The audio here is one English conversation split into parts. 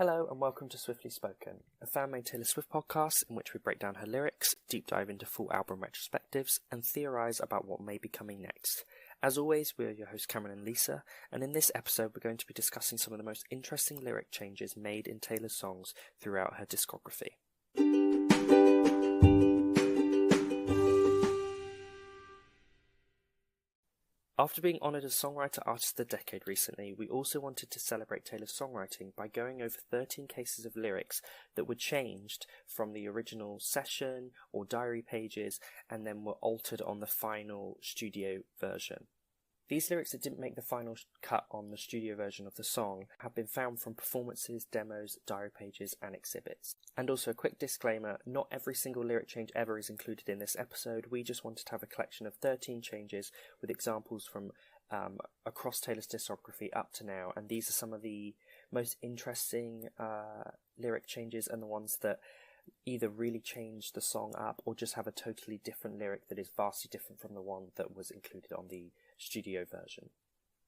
Hello and welcome to Swiftly Spoken, a fan-made Taylor Swift podcast in which we break down her lyrics, deep dive into full album retrospectives, and theorise about what may be coming next. As always, we are your hosts Cameron and Lisa, and in this episode we're going to be discussing some of the most interesting lyric changes made in Taylor's songs throughout her discography. After being honoured as Songwriter-Artist of the Decade recently, we also wanted to celebrate Taylor's songwriting by going over 13 cases of lyrics that were changed from the original session or diary pages and then were altered on the final studio version. These lyrics that didn't make the final cut on the studio version of the song have been found from performances, demos, diary pages and exhibits. And also a quick disclaimer, not every single lyric change ever is included in this episode. We just wanted to have a collection of 13 changes with examples from across Taylor's discography up to now, and these are some of the most interesting lyric changes and the ones that either really change the song up or just have a totally different lyric that is vastly different from the one that was included on the studio version.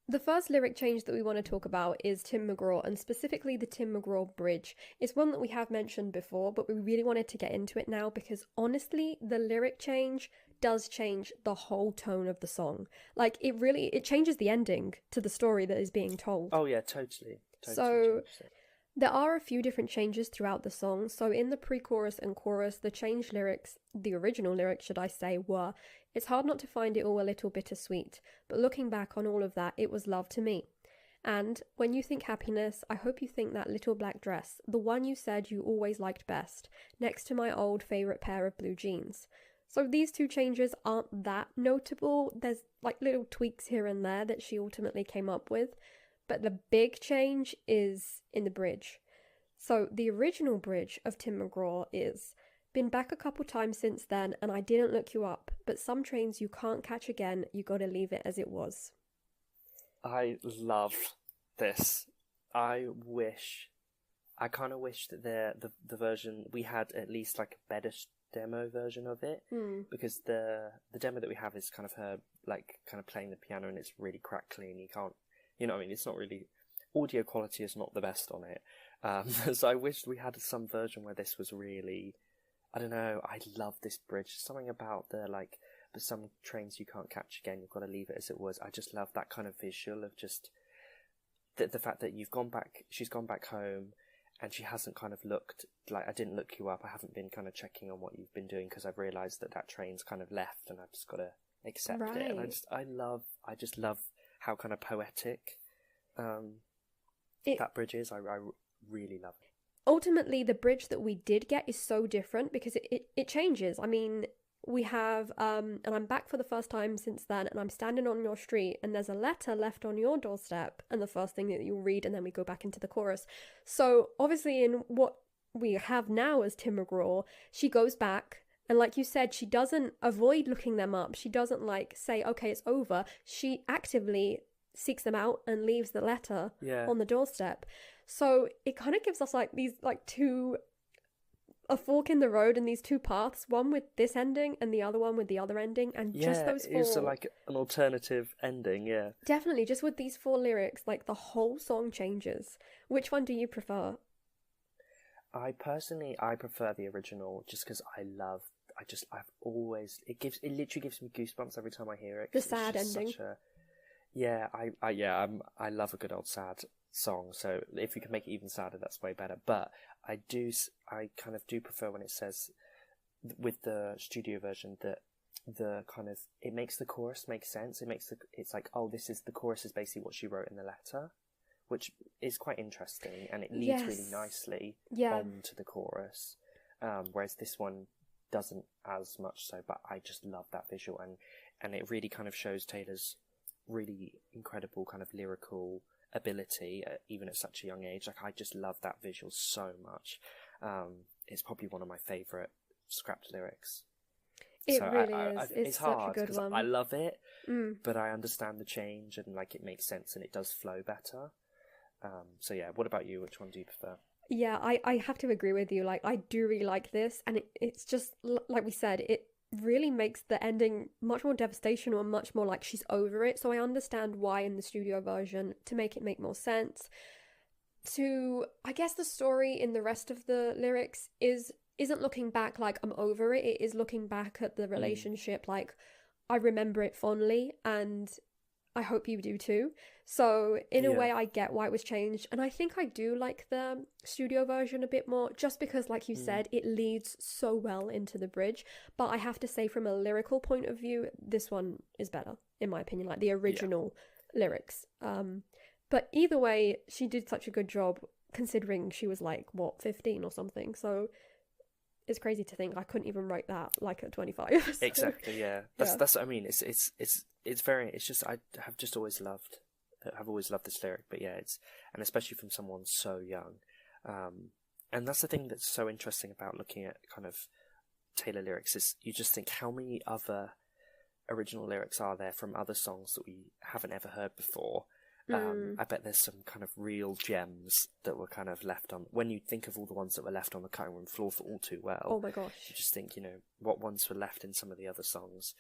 The first lyric change that we want to talk about is Tim Mcgraw, and specifically the Tim Mcgraw bridge. It's one that we have mentioned before, but we really wanted to get into it now because honestly, the lyric change does change the whole tone of the song. Like, it changes the ending to the story that is being told. Oh yeah, totally So there are a few different changes throughout the song. So in the pre-chorus and chorus, the changed lyrics, the original lyrics should I say, were, "It's hard not to find it all a little bittersweet, but looking back on all of that, it was love to me. And when you think happiness, I hope you think that little black dress, the one you said you always liked best, next to my old favourite pair of blue jeans." So these two changes aren't that notable. There's like little tweaks here and there that she ultimately came up with. But the big change is in the bridge. So the original bridge of Tim Mcgraw is, "Been back a couple times since then and I didn't look you up, but some trains you can't catch again, you gotta leave it as it was." I love this. I kind of wish that the version we had at least like a better demo version of it, because the demo that we have is kind of her like kind of playing the piano and it's really crackly and you can't, you know what I mean, it's not really, audio quality is not the best on it. So I wish we had some version where this was really, I don't know, I love this bridge. Something about the like, but some trains you can't catch again, you've got to leave it as it was. I just love that kind of visual of just the fact that she's gone back home and she hasn't kind of looked, like, I didn't look you up, I haven't been kind of checking on what you've been doing because I've realised that train's kind of left and I've just got to accept it. And I just love how kind of poetic that bridge is. I really love it. Ultimately, the bridge that we did get is so different because it changes. I mean, we have, and I'm back for the first time since then, and I'm standing on your street, and there's a letter left on your doorstep, and the first thing that you'll read, and then we go back into the chorus. So, obviously, in what we have now as Tim Mcgraw, she goes back, and like you said, she doesn't avoid looking them up. She doesn't, like, say, okay, it's over. She actively seeks them out and leaves the letter on the doorstep. So it kind of gives us like these like a fork in the road and these two paths, one with this ending and the other one with the other ending, and just those four. It's like an alternative ending, yeah. Definitely, just with these four lyrics, like the whole song changes. Which one do you prefer? I prefer the original just because it literally gives me goosebumps every time I hear it. The sad ending. I love a good old sad song, so if you can make it even sadder, that's way better. But I kind of do prefer when it says with the studio version that the kind of, it makes the chorus make sense. It's like, oh, the chorus is basically what she wrote in the letter, which is quite interesting, and it leads really nicely onto the chorus. Whereas this one doesn't as much so, but I just love that visual, and it really kind of shows Taylor's really incredible kind of lyrical ability, even at such a young age. Like, I just love that visual so much. It's probably one of my favourite scrapped lyrics. It really is. It's such hard a good one. I love it, but I understand the change and like it makes sense and it does flow better. So yeah, what about you? Which one do you prefer? Yeah, I have to agree with you. Like, I do really like this, and it's just like we said, it really makes the ending much more devastating or much more like she's over it. So I understand why in the studio version, to make it make more sense, to, I guess the story in the rest of the lyrics isn't looking back like I'm over it. It is looking back at the relationship like I remember it fondly, and I hope you do too. So in a way I get why it was changed, and I think I do like the studio version a bit more, just because like you said, it leads so well into the bridge. But I have to say, from a lyrical point of view, this one is better in my opinion, like the original lyrics. But either way, she did such a good job considering she was like, what, 15 or something. So it's crazy to think I couldn't even write that like at 25. So, exactly, yeah. That's what I mean. It's very, it's just, I have just always loved, this lyric. But yeah, and especially from someone so young. And that's the thing that's so interesting about looking at kind of Taylor lyrics, is you just think, how many other original lyrics are there from other songs that we haven't ever heard before? I bet there's some kind of real gems that were kind of left on, when you think of all the ones that were left on the cutting room floor for All Too Well. Oh my gosh. You just think, what ones were left in some of the other songs,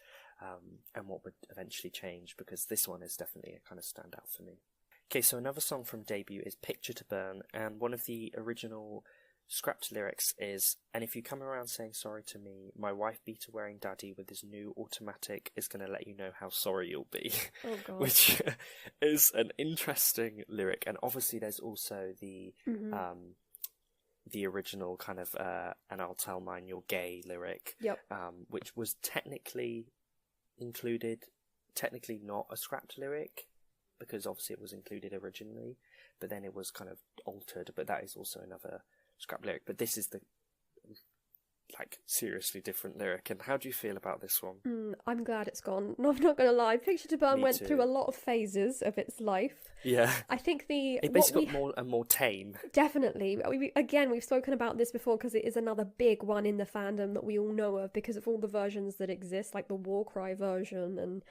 and what would eventually change, because this one is definitely a kind of standout for me. Okay, so another song from debut is Picture to Burn, and one of the original scrapped lyrics is, and if you come around saying sorry to me, my wife beater wearing daddy with his new automatic is going to let you know how sorry you'll be. Oh god. Which is an interesting lyric, and obviously there's also the original kind of and I'll tell mine you're gay lyric, which was technically not a scrapped lyric, because obviously it was included originally, but then it was kind of altered. But that is also another scrap lyric, but this is the seriously different lyric. And how do you feel about this one? I'm glad it's gone. No, I'm not gonna lie, Picture to Burn went through a lot of phases of its life. I think it basically got more tame. Definitely. We've spoken about this before, because it is another big one in the fandom that we all know of because of all the versions that exist, like the War Cry version and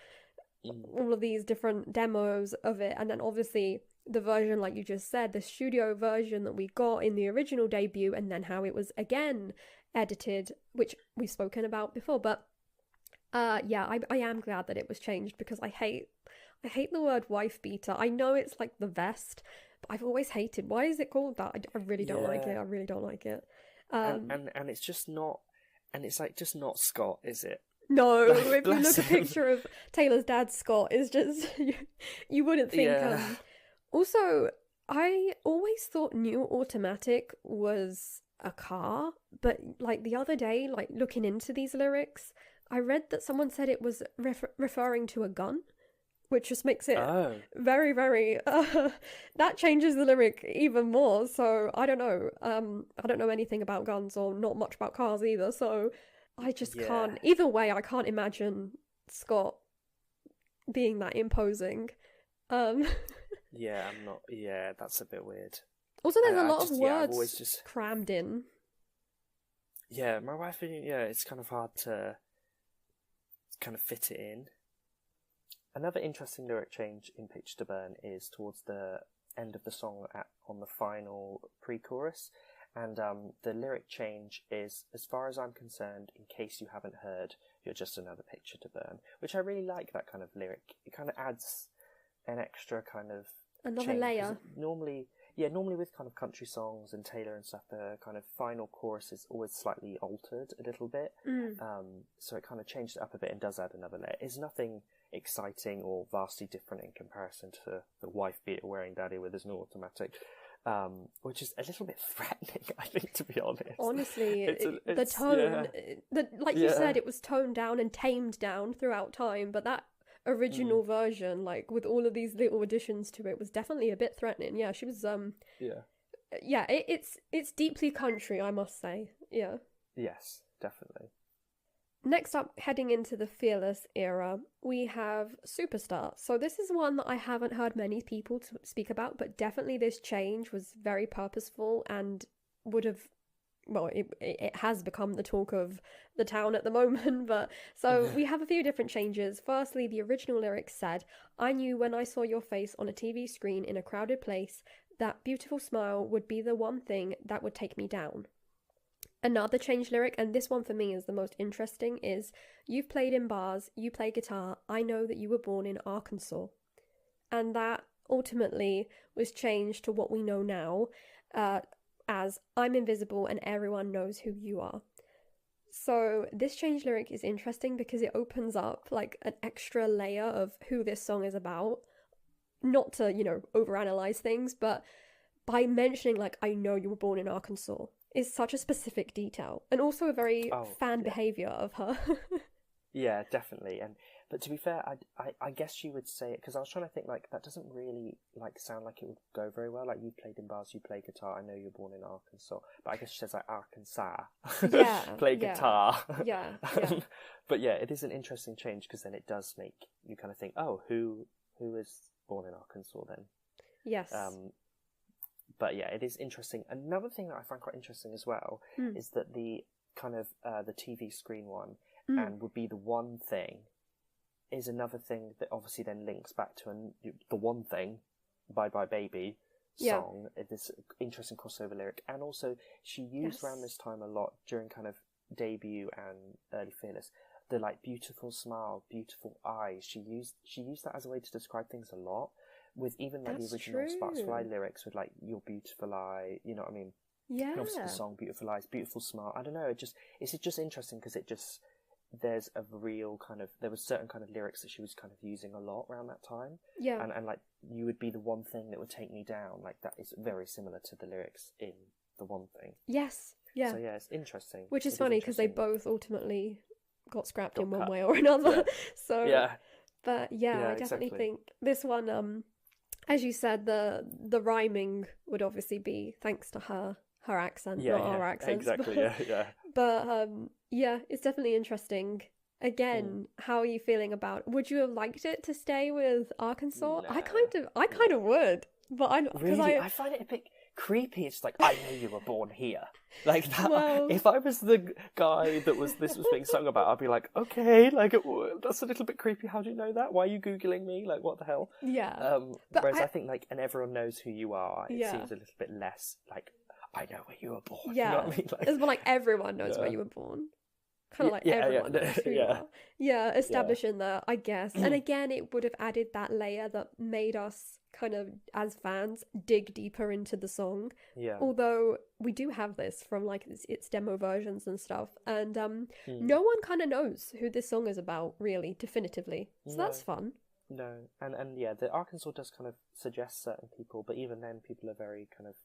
all of these different demos of it. And then obviously the version, like you just said, the studio version that we got in the original debut, and then how it was again edited, which we've spoken about before. But I am glad that it was changed, because I hate the word wife beater. I know it's like the vest, but I've always hated, why is it called that? I really don't like it. I really don't like it. And it's just not, and it's like just not Scott, is it? No, if you look at a picture of Taylor's dad, Scott, is just you wouldn't think. Also, I always thought New Automatic was a car, but like the other day, like looking into these lyrics, I read that someone said it was referring to a gun, which just makes it very, very that changes the lyric even more. So I don't know. I don't know anything about guns, or not much about cars either, so I just can't. Either way, I can't imagine Scott being that imposing. I'm not. Yeah, that's a bit weird. Also, there's a lot of words crammed in. Yeah, my wife. It's kind of hard to kind of fit it in. Another interesting lyric change in Picture to Burn is towards the end of the song on the final pre-chorus. And the lyric change is, as far as I'm concerned, in case you haven't heard, you're just another picture to burn. Which I really like, that kind of lyric. It kind of adds an extra kind of another layer. Normally with kind of country songs and Taylor and stuff, the kind of final chorus is always slightly altered a little bit. So it kind of changed it up a bit and does add another layer. It's nothing exciting or vastly different in comparison to the wife beater wearing daddy with his new automatic. Which is a little bit threatening, I think, to be honest. Honestly, the tone, you said, it was toned down and tamed down throughout time, but that original version, like with all of these little additions to it, was definitely a bit threatening. Yeah, she was. It's deeply country, I must say. Yeah. Yes, definitely. Next up, heading into the Fearless era, we have Superstar. So this is one that I haven't heard many people speak about, but definitely this change was very purposeful and would have, well, it has become the talk of the town at the moment. But so we have a few different changes. Firstly, the original lyrics said, "I knew when I saw your face on a TV screen in a crowded place, that beautiful smile would be the one thing that would take me down." Another change lyric, and this one for me is the most interesting, is, "You've played in bars, you play guitar, I know that you were born in Arkansas." And that ultimately was changed to what we know now, as I'm invisible and everyone knows who you are. So this change lyric is interesting because it opens up like an extra layer of who this song is about. Not to, overanalyze things, but by mentioning like, I know you were born in Arkansas is such a specific detail, and also a very fan behavior of her. Yeah, definitely. But to be fair, I guess you would say it, because I was trying to think, like, that doesn't really, like, sound like it would go very well. Like, you played in bars, you play guitar, I know you're born in Arkansas. But I guess she says, like, Arkansas. Yeah. Play guitar. Yeah. But yeah, it is an interesting change, because then it does make you kind of think, oh, who is born in Arkansas then? Yes. But yeah, it is interesting. Another thing that I find quite interesting as well is that the kind of the TV screen one and would be the one thing is another thing that obviously then links back to the one thing, Bye Bye Baby song, this interesting crossover lyric. And also she used around this time a lot during kind of debut and early Fearless, the like beautiful smile, beautiful eyes. She used that as a way to describe things a lot, with even like the original Sparks Fly lyrics with like your beautiful eye, you know what I mean? Yeah. And obviously the song Beautiful Eyes, Beautiful Smile. I don't know, it's just interesting because there's a real kind of, there was certain kind of lyrics that she was kind of using a lot around that time. Yeah. And like, you would be the one thing that would take me down. Like, that is very similar to the lyrics in The One Thing. Yes. Yeah. So yeah, it's interesting. Which is funny because they both ultimately got scrapped in one cut. way or another. Yeah. So, yeah. But yeah, I definitely think this one, as you said, the rhyming would obviously be thanks to her accent, not our accents. Exactly, but, yeah. But yeah, it's definitely interesting. Again, how are you feeling about? Would you have liked it to stay with Arkansas? No. I kind of would, but I find it a bit creepy. It's like, I know you were born here, like that. Well, if I was the guy this was being sung about, I'd be like, okay, like that's a little bit creepy. How do you know that? Why are you googling me? Like, what the hell? Yeah. Whereas I think like, and everyone knows who you are. It seems a little bit less like, I know where you were born. Yeah, you know what I mean? Like, it's more like everyone knows where you were born. Kind of like everyone knows who you are. Yeah, establishing that, I guess. And again, it would have added that layer that made us kind of, as fans, dig deeper into the song. Yeah. Although we do have this from like its demo versions and stuff, and no one kind of knows who this song is about, really, definitively. So that's fun. No, and yeah, the Arkansas does kind of suggest certain people, but even then, people are very kind of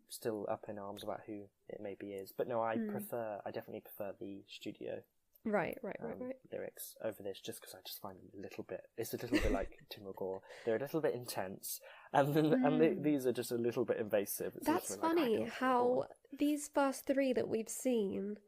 still up in arms about who it maybe is. But no, I definitely prefer the studio right lyrics over this, just because I just find them it's a little bit like Tim Mcgraw. They're a little bit intense, and these are just a little bit invasive. That's funny how these first three that we've seen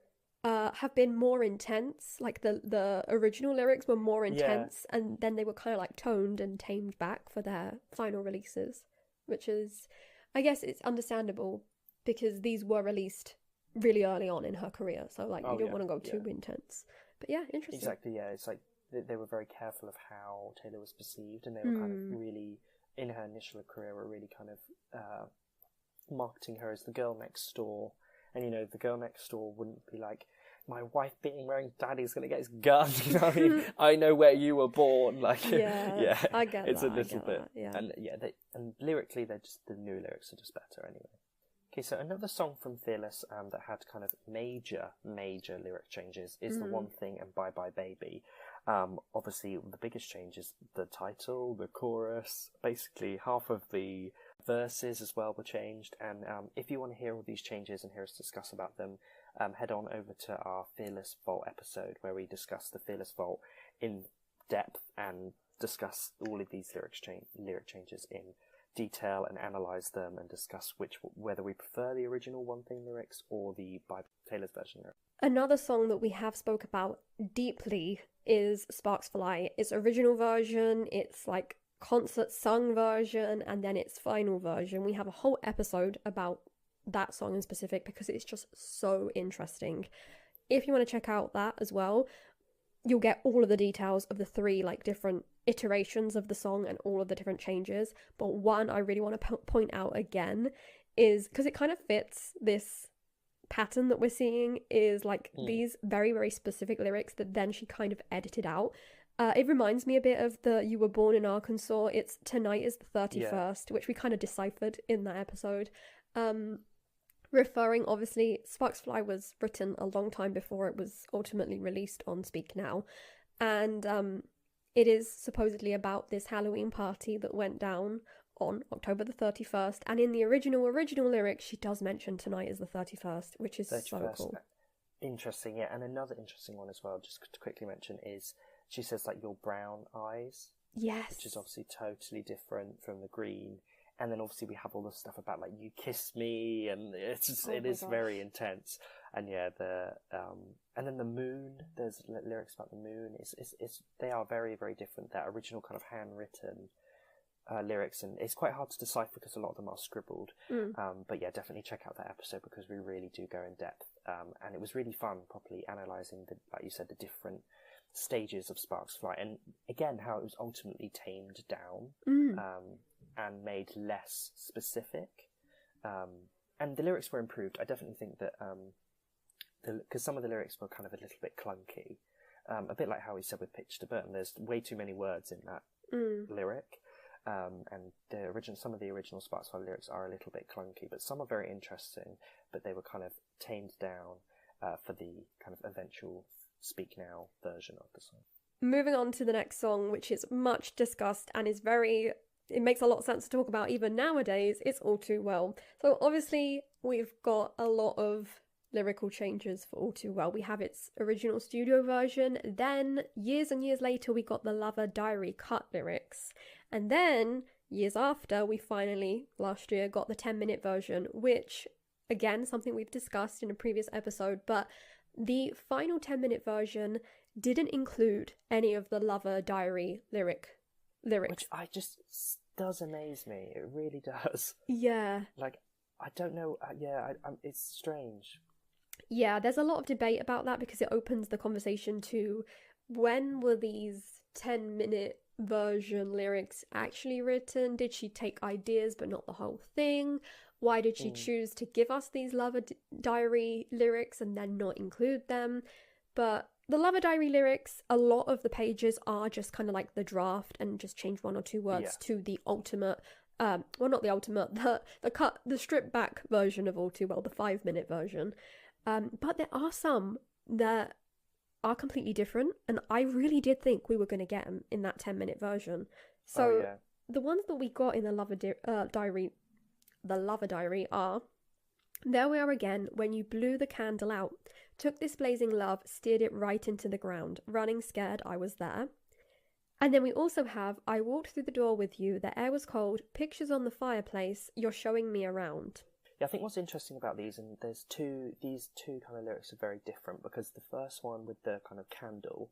have been more intense. Like the original lyrics were more intense, and then they were kind of like toned and tamed back for their final releases, which is, I guess it's understandable because these were released really early on in her career, so like you don't want to go too intense. But yeah, interesting. Exactly, yeah. It's like they were very careful of how Taylor was perceived, and they were kind of really, in her initial career, were really kind of marketing her as the girl next door. And you know, the girl next door wouldn't be like, my wife beating wearing daddy's gonna get his gun. You know what I mean? I know where you were born. Like, I get it's that, a little bit, and and lyrically, the new lyrics are just better anyway. Okay, so another song from Fearless that had kind of major lyric changes is The One Thing and Bye Bye Baby. Obviously, the biggest change is the title, the chorus, basically half of the verses as well were changed. And if you want to hear all these changes and hear us discuss about them, head on over to our Fearless Vault episode where we discuss the Fearless Vault in depth and discuss all of these lyric changes in detail and analyse them and discuss whether we prefer the original One Thing lyrics or the by Taylor's version lyrics. Another song that we have spoke about deeply is Sparks Fly. Its original version, its like concert sung version, and then its final version. We have a whole episode about that song in specific because it's just so interesting. If you want to check out that as well, you'll get all of the details of the three like different iterations of the song and all of the different changes. But one I really want to point out again is, because it kind of fits this pattern that we're seeing, is like these very, very specific lyrics that then she kind of edited out. It reminds me a bit of the You Were Born in Arkansas. It's Tonight is the 31st, Yeah. which we kind of deciphered in that episode. Referring, obviously, Sparks Fly was written a long time before it was ultimately released on Speak Now. And it is supposedly about this Halloween party that went down on October the 31st. And in the original lyrics, she does mention Tonight is the 31st, which is 31st. so cool. Interesting, yeah. And another interesting one as well, just to quickly mention, is she says, like, your brown eyes. Yes. Which is obviously totally different from the green. And then obviously we have all the stuff about, like, you kiss me, and it is very intense. And yeah, and then the moon, there's lyrics about the moon. They are very, very different. That original kind of handwritten lyrics, and it's quite hard to decipher because a lot of them are scribbled. But yeah, definitely check out that episode because we really do go in depth. And it was really fun properly analysing, like you said, the different stages of Sparks Fly, and again how it was ultimately tamed down and made less specific, and the lyrics were improved. I definitely think that because some of the lyrics were kind of a little bit clunky, a bit like how we said with Pitch to Burn, there's way too many words in that lyric, and some of the original Sparks Fly lyrics are a little bit clunky, but some are very interesting, but they were kind of tamed down for the kind of eventual Speak Now version of the song. Moving on to the next song, which is much discussed and is it makes a lot of sense to talk about even nowadays. It's All Too Well. So obviously we've got a lot of lyrical changes for All Too Well. We have its original studio version, then years and years later we got the Lover Diary cut lyrics, and then years after we finally last year got the 10-minute version, which again something we've discussed in a previous episode, but the final 10-minute version didn't include any of the Lover Diary lyrics. Which does amaze me. It really does. Yeah. Like, I don't know. It's strange. Yeah, there's a lot of debate about that because it opens the conversation to when were these 10-minute version lyrics actually written? Did she take ideas but not the whole thing? Why did she choose to give us these Lover Diary lyrics and then not include them? But the Lover Diary lyrics, a lot of the pages are just kind of like the draft and just change one or two words to the ultimate, well, not the ultimate, the stripped back version of All Too Well, the 5-minute version. But there are some that are completely different, and I really did think we were going to get them in that 10-minute version. So the ones that we got in the Lover Diary are: there we are again, when you blew the candle out, took this blazing love, steered it right into the ground, running scared I was there. And then we also have I walked through the door with you, the air was cold, pictures on the fireplace, you're showing me around. Yeah, I think what's interesting about these, and these two kind of lyrics are very different, because the first one with the kind of candle,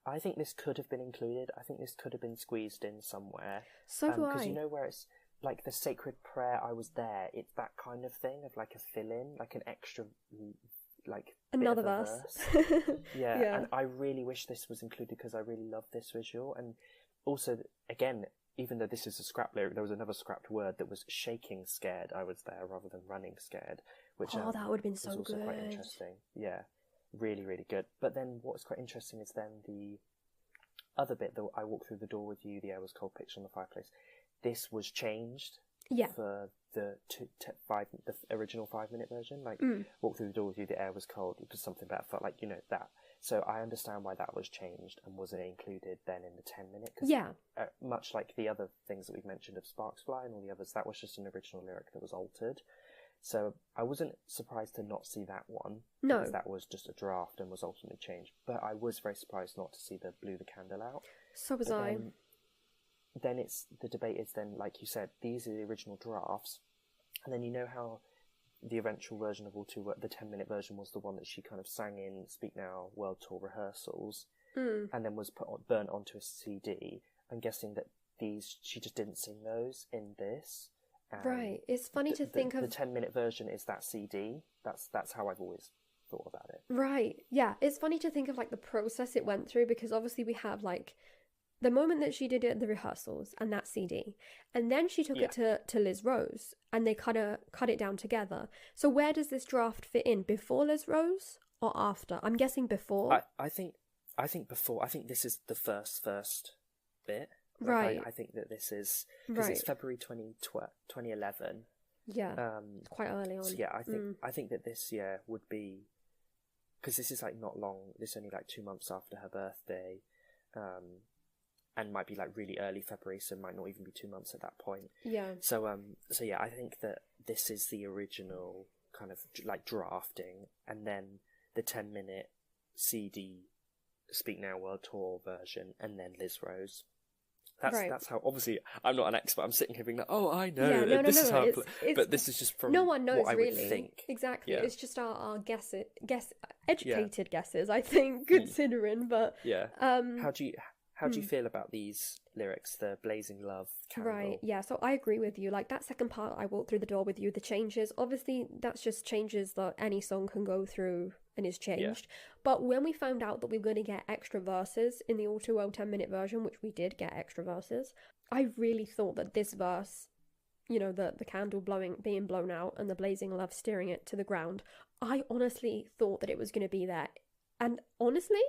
I think this could have been included. I think this could have been squeezed in somewhere. So do I. Because you know where it's like the sacred prayer, I was there. It's that kind of thing of like a fill-in, like an extra, like another verse. Yeah, and I really wish this was included because I really love this visual. And also, again, even though this is a scrap lyric, there was another scrapped word that was shaking scared I was there rather than running scared, which that would have been so was also good. quite interesting. Yeah, really, really good. But then what's quite interesting is then the other bit that I walked through the door with you, the air was cold, picture on the fireplace. This was changed for the original 5-minute version. Like, walk through the door with you, the air was cold. It was something that felt like, that. So I understand why that was changed and wasn't included then in the 10-minute. Yeah. Much like the other things that we've mentioned of Sparks Fly and all the others, that was just an original lyric that was altered. So I wasn't surprised to not see that one. No. Because that was just a draft and was ultimately changed. But I was very surprised not to see the blew the candle out. So was I. Then the debate is then, like you said, these are the original drafts. And then you know how the eventual version of All Too Well, the 10-minute version, was the one that she kind of sang in Speak Now World Tour rehearsals, and then was burnt onto a CD. I'm guessing that she just didn't sing those in this. Right. It's funny to think of... The 10-minute version is that CD. That's how I've always thought about it. Right. Yeah. It's funny to think of, like, the process it went through, because obviously we have, like, the moment that she did it at the rehearsals and that CD, and then she took it to Liz Rose, and they cut it down together. So where does this draft fit in? Before Liz Rose or after? I'm guessing before. I think I think this is the first bit. Like, Right. I think that this is, because Right. it's February 2011. Yeah. It's quite early on. So yeah, I think that this year would be, because this is like not long. This is only like 2 months after her birthday, and might be like really early February, so it might not even be 2 months at that point. Yeah. So yeah, I think that this is the original kind of like drafting, and then the 10-minute CD Speak Now World Tour version, and then Liz Rose. That's how, obviously, I'm not an expert. I'm sitting here being like, oh, I know. Yeah, no, this is how it's, but this is just from no one knows what I really. would think. Exactly. Yeah. It's just our educated guesses, I think, considering. But yeah. How do you feel about these lyrics? The blazing love candle. Right, yeah, so I agree with you. Like, that second part, I walked through the door with you, the changes, obviously that's just changes that any song can go through and is changed. But when we found out that we were going to get extra verses in the all too well 10-minute version, which we did get extra verses, I really thought that this verse, you know, the candle being blown out and the blazing love steering it to the ground, I honestly thought that it was going to be there. And honestly,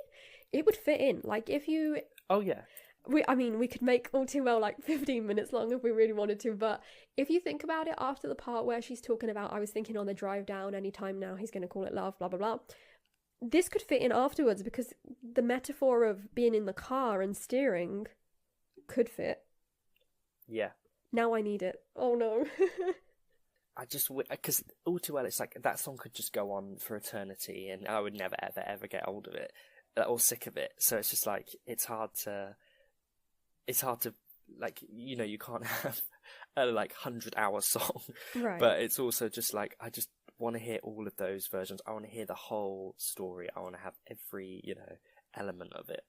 it would fit in. Like, if you... Oh, yeah. We could make All Too Well like 15 minutes long if we really wanted to, but if you think about it, after the part where she's talking about, I was thinking on the drive down, anytime now he's going to call it love, blah, blah, blah, this could fit in afterwards, because the metaphor of being in the car and steering could fit. Yeah. Now I need it. Oh, no. I just, because All Too Well, it's like, that song could just go on for eternity, and I would never, ever, ever get old of it, or sick of it. So it's just like, it's hard to, like, you know, you can't have a like 100-hour song, Right. But it's also just like, I just want to hear all of those versions. I want to hear the whole story. I want to have every, you know, element of it.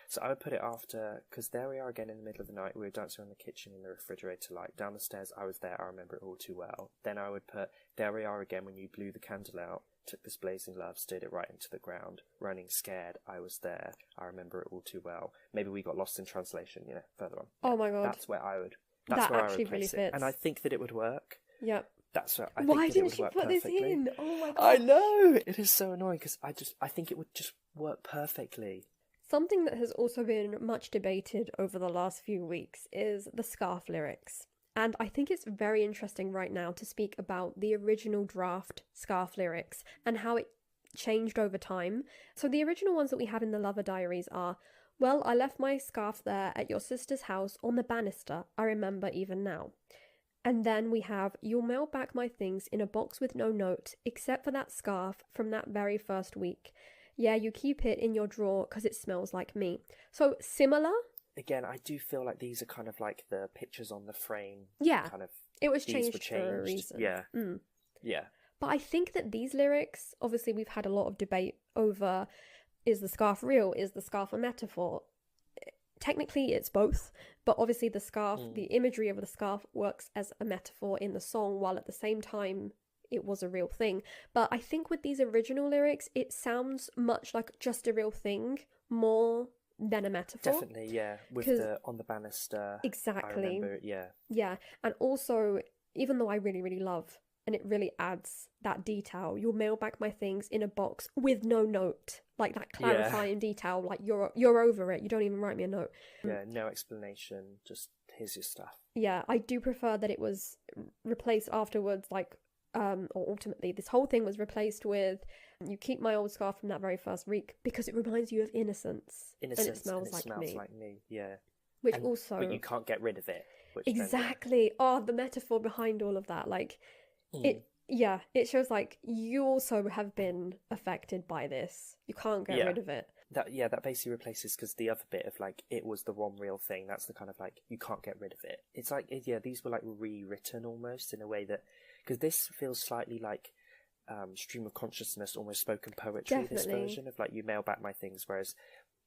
So I would put it after, because there we are again in the middle of the night. We were dancing around the kitchen in the refrigerator light. Down the stairs, I was there. I remember it all too well. Then I would put, there we are again when you blew the candle out. Took this blazing love, steered it right into the ground. Running scared, I was there. I remember it all too well. Maybe we got lost in translation, you know, further on. Oh my god. That's where I would. That actually really fits. And I think that it would work. Yep. That's what I think. Why that it didn't would she work put this perfectly. in? Oh my god. I know! It is so annoying, because I think it would just work perfectly. Something that has also been much debated over the last few weeks is the scarf lyrics. And I think it's very interesting right now to speak about the original draft scarf lyrics and how it changed over time. So the original ones that we have in the Lover Diaries are, well, I left my scarf there at your sister's house on the banister, I remember even now. And then we have, you'll mail back my things in a box with no note, except for that scarf from that very first week. Yeah, you keep it in your drawer because it smells like me. So similar. Again, I do feel like these are kind of like the pictures on the frame. Yeah, kind of. It was These were changed for a reason. Yeah. Yeah. But I think that these lyrics, obviously we've had a lot of debate over, is the scarf real? Is the scarf a metaphor? Technically it's both, but obviously the scarf, the imagery of the scarf works as a metaphor in the song, while at the same time it was a real thing. But I think with these original lyrics, it sounds much like just a real thing more than a metaphor. Definitely, yeah. With the on the banister. Exactly. I remember, yeah. Yeah, and also, even though I really, really love, and it really adds that detail, you'll mail back my things in a box with no note. Like that clarifying detail, like you're over it, you don't even write me a note. Yeah, no explanation, just here's your stuff. Yeah, I do prefer that it was replaced afterwards, like, or ultimately this whole thing was replaced with, you keep my old scarf from that very first week because it reminds you of innocence. Innocence, and it smells, like me, yeah. Which also... But you can't get rid of it. Exactly. Oh, the metaphor behind all of that, like, it shows like you also have been affected by this. You can't get rid of it. That basically replaces, because the other bit of like, it was the one real thing, that's the kind of like, you can't get rid of it. It's like, these were like rewritten almost in a way that, because this feels slightly like stream of consciousness, almost spoken poetry. Definitely. This version of like, you mail back my things, whereas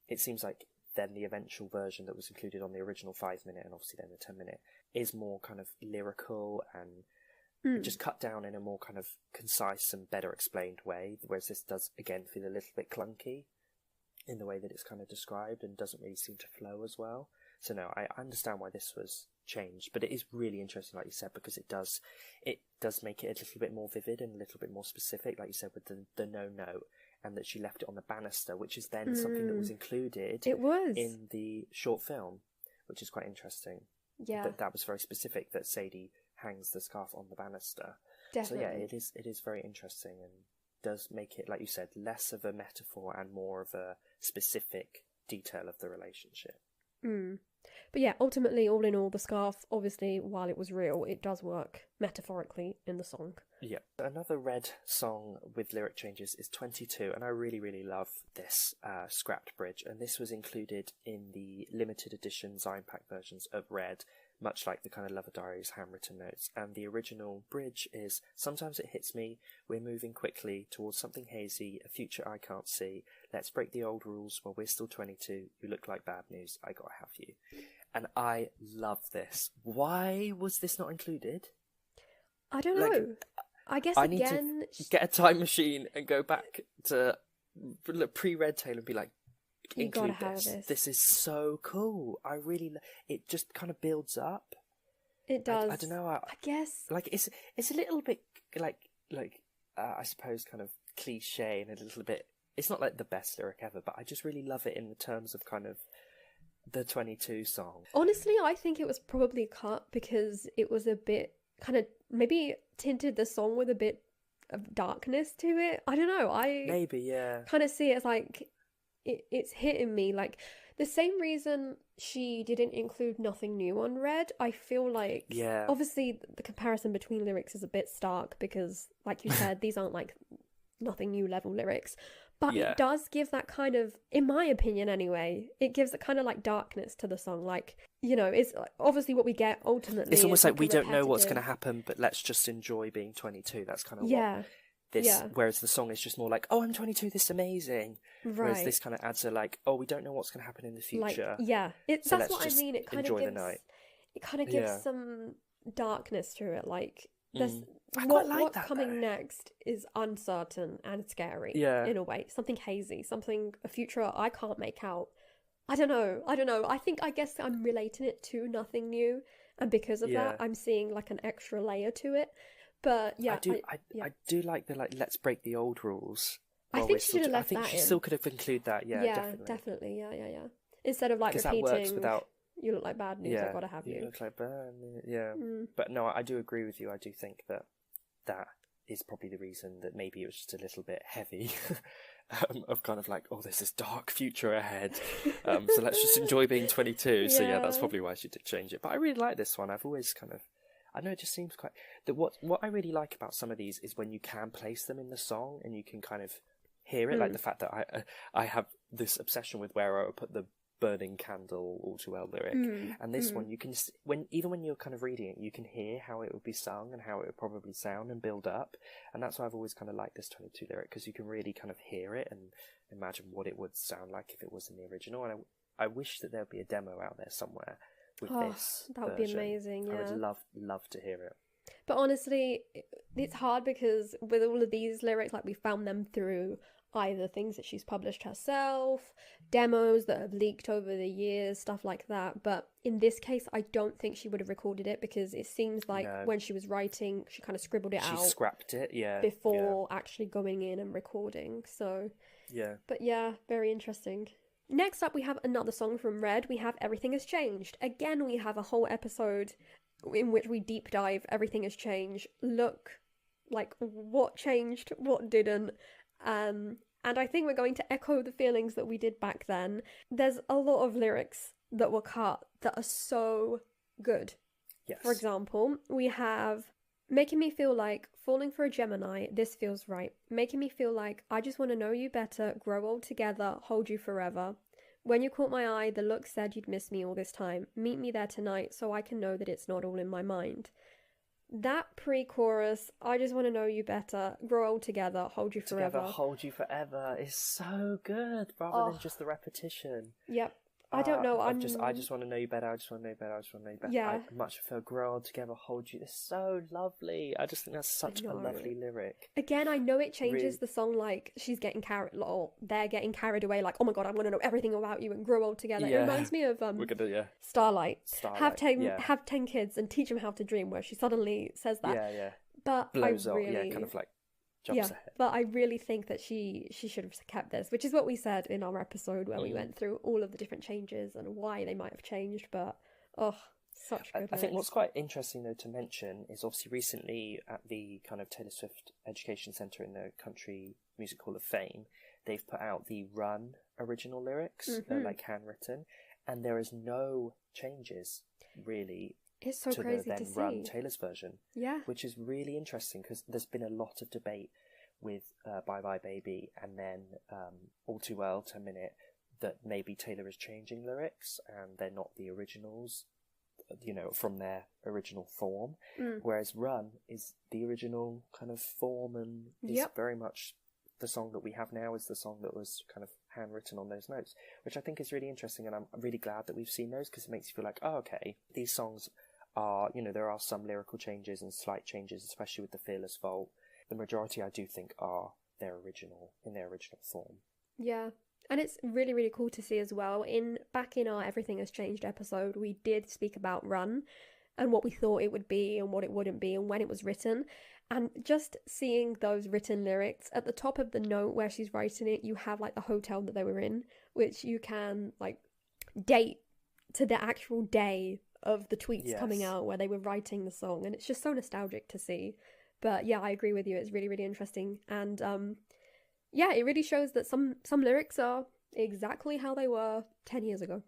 it seems like then the eventual version that was included on the original 5-minute and obviously then the 10-minute is more kind of lyrical and just cut down in a more kind of concise and better explained way, whereas this does again feel a little bit clunky in the way that it's kind of described and doesn't really seem to flow as well. So no, I understand why this was changed, but it is really interesting, like you said, because it does make it a little bit more vivid and a little bit more specific, like you said, with the no note. and that she left it on the banister, which is then something that was included in the short film, which is quite interesting. Yeah. That was very specific, that Sadie hangs the scarf on the banister. Definitely. So yeah, it is very interesting, and does make it, like you said, less of a metaphor and more of a specific detail of the relationship. But yeah, ultimately, all in all, the scarf, obviously, while it was real, it does work metaphorically in the song. Yeah. Another Red song with lyric changes is 22, and I really, really love this scrapped bridge. And this was included in the limited edition Zion Pack versions of Red, much like the kind of Lover Diaries handwritten notes. And the original bridge is, sometimes it hits me, we're moving quickly towards something hazy, a future I can't see. Let's break the old rules while we're still 22. You look like bad news, I gotta have you. And I love this. Why was this not included? I don't know. I guess I need to get a time machine and go back to pre-Red Tail and be like, you gotta have this. This is so cool. I really, it just kind of builds up. It does. I don't know. I guess like it's a little bit like I suppose kind of cliche and a little bit. It's not like the best lyric ever, but I just really love it in the terms of kind of the 22 song. Honestly, I think it was probably cut because it was a bit kind of maybe tinted the song with a bit of darkness to it. I don't know. Maybe kind of see it as like it's hitting me like the same reason she didn't include Nothing New on Red. I feel like obviously the comparison between lyrics is a bit stark because, like you said, these aren't like Nothing New level lyrics. But it does give that kind of, in my opinion anyway, it gives that kind of like darkness to the song. Like, you know, it's obviously what we get ultimately. It's almost like we don't know what's going to happen, but let's just enjoy being 22. That's kind of what this, whereas the song is just more like, oh, I'm 22, this is amazing. Right. Whereas this kind of adds a like, oh, we don't know what's going to happen in the future. Like, so that's what I mean. It kind of gives, the night. It kind of gives some darkness to it. Like, there's what's coming next is uncertain and scary in a way. Something hazy, a future I can't make out. I don't know. I guess I'm relating it to Nothing New, and because of that I'm seeing like an extra layer to it. But yeah, I do like the like let's break the old rules. I think she should have left that in. I think she still could have included that. Yeah, definitely. Yeah. Instead of like repeating, that works without, you look like bad news, I gotta have you. You look like bad news. Yeah. But no, I do agree with you. I do think that is probably the reason that maybe it was just a little bit heavy of kind of like, oh, there's this dark future ahead. So let's just enjoy being 22. So yeah, that's probably why she did change it. But I really like this one. I've always kind of, I know it just seems quite, what I really like about some of these is when you can place them in the song and you can kind of hear it, like the fact that I have this obsession with where I would put the burning candle all too well lyric, and this one you can, even when you're kind of reading it, you can hear how it would be sung and how it would probably sound and build up, and that's why I've always kind of liked this 22 lyric, because you can really kind of hear it and imagine what it would sound like if it was in the original. And I wish that there'd be a demo out there somewhere with this that would version. Be amazing. I would love to hear it. But honestly, it's hard because with all of these lyrics, like we found them through either things that she's published herself, demos that have leaked over the years, stuff like that. But in this case, I don't think she would have recorded it, because it seems like when she was writing, she kind of scribbled it out. She scrapped it, before actually going in and recording. So, But yeah, very interesting. Next up, we have another song from Red. We have Everything Has Changed. Again, we have a whole episode in which we deep dive Everything Has Changed. Look, like, what changed, what didn't. And I think we're going to echo the feelings that we did back then. There's a lot of lyrics that were cut that are so good. Yes. For example, we have making me feel like falling for a Gemini, this feels right. Making me feel like I just want to know you better, grow old together, hold you forever. When you caught my eye, the look said you'd miss me all this time. Meet me there tonight so I can know that it's not all in my mind. That pre-chorus, I just want to know you better, grow old together, hold you forever. Hold you forever is so good, rather than just the repetition. Yep. I don't know. I just want to know you better. I just want to know you better. I just want to know you better. Yeah. I much prefer grow old together, hold you. It's so lovely. I just think that's such a lovely lyric. Again, I know it changes the song. Like she's getting carried, or they're getting carried away. Like, oh my god, I'm gonna know everything about you and grow old together. Yeah. It reminds me of Starlight. Have 10 kids and teach them how to dream. Where she suddenly says that. Yeah. But blows I really, kind of like jumps ahead. But I really think that she should have kept this, which is what we said in our episode where we went through all of the different changes and why they might have changed. But such good I think lyrics. what's quite interesting though to mention is obviously recently at the kind of Taylor Swift Education Centre in the Country Music Hall of Fame, they've put out the Run original lyrics, like handwritten, and there is no changes really. It's so to crazy the to then see. Run Taylor's version. Yeah. Which is really interesting because there's been a lot of debate with Bye Bye Baby and then All Too Well, 10 Minute, that maybe Taylor is changing lyrics and they're not the originals, you know, from their original form. Whereas Run is the original kind of form and is very much the song that we have now is the song that was kind of handwritten on those notes, which I think is really interesting, and I'm really glad that we've seen those because it makes you feel like, oh, okay, these songs are, you know, there are some lyrical changes and slight changes, especially with the Fearless Vault. The majority, I do think, are in their original form. Yeah. And it's really, really cool to see as well. Back in our Everything Has Changed episode, we did speak about Run and what we thought it would be and what it wouldn't be and when it was written. And just seeing those written lyrics at the top of the note where she's writing it, you have like the hotel that they were in, which you can like date to the actual day of the tweets coming out where they were writing the song. And it's just so nostalgic to see. But yeah, I agree with you. It's really, really interesting. And it really shows that some lyrics are exactly how they were 10 years ago.